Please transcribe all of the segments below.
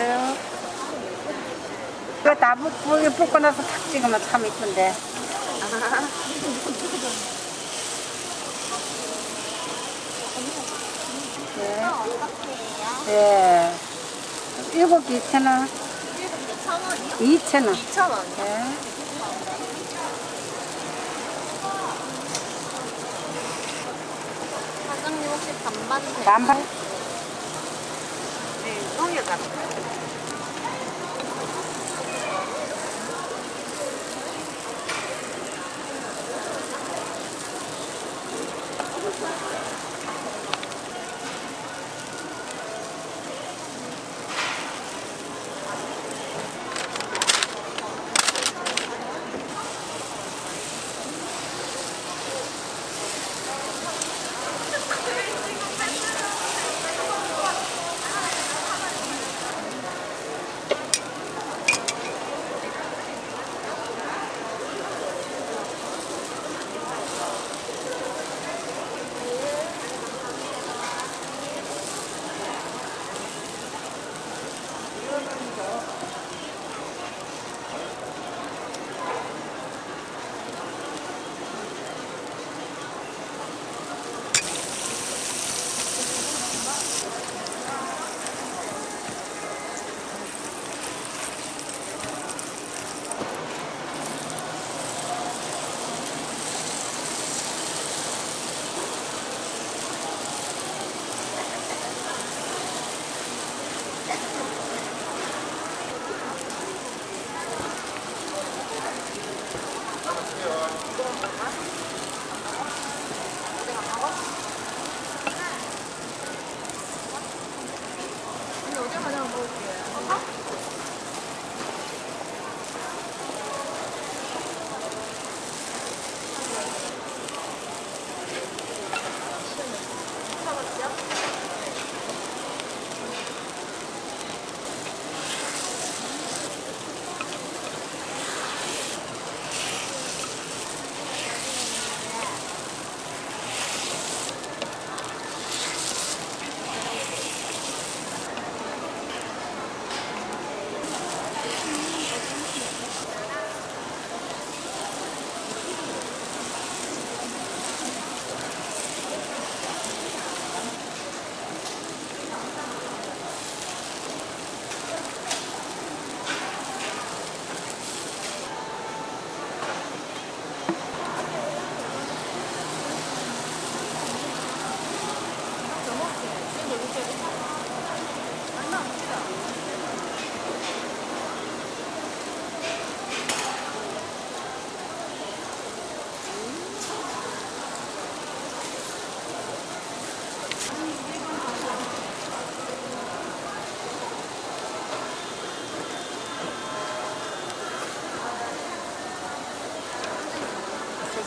보세요. 이거 다 붓고 나서 탁 찍으면 참 이쁜데. 네. 네. 7개 2,000원. 1,000원이요? 2,000원. 2,000원. 네. 사장님 혹시 반반 될까요? 반반. 네, 넘겨가요.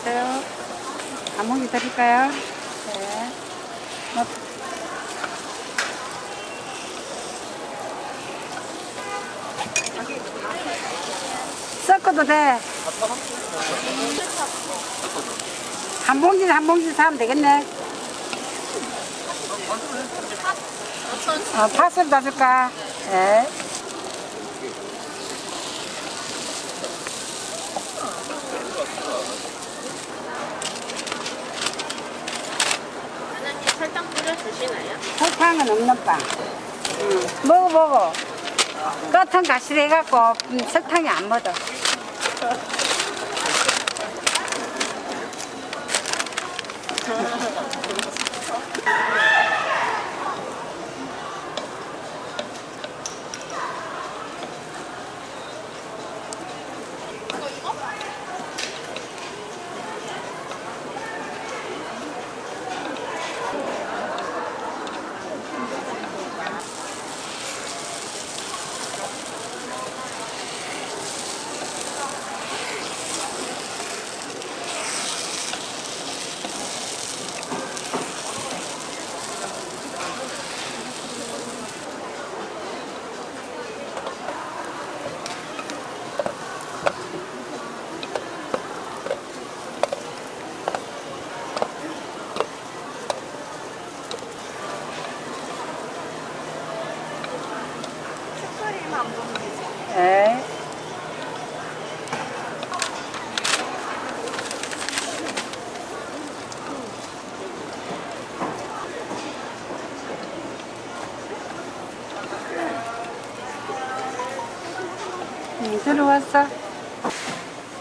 보세요. 감옥이 드릴까요? 네. 뭐. 섞어도 돼. 한 봉지 사면 되겠네. 팥을 다 줄까? 네. 사장님 설탕 뿌려 주시나요? 설탕은 없는 빵. 먹어보고. 끝은 가시래갖고 설탕이 안 묻어.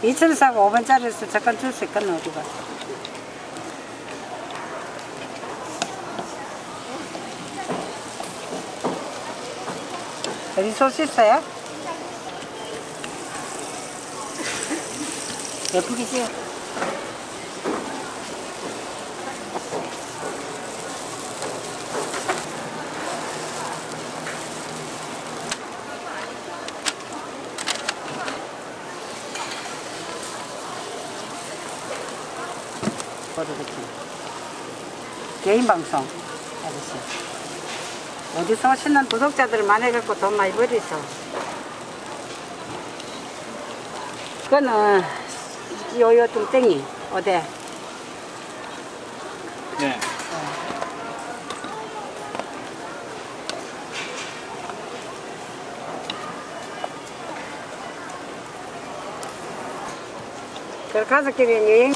2천 사고 5번짜리에서 잠깐 줄 수 있겠나 어디가? 어디 소스 있어요? 예쁘게 지어. 개인 방송 아저씨 어디서 오시는 구독자들 많아갖고 돈 많이 버리서 그거는 요요 뚱땡이 어디 네. 그 가족끼리 여행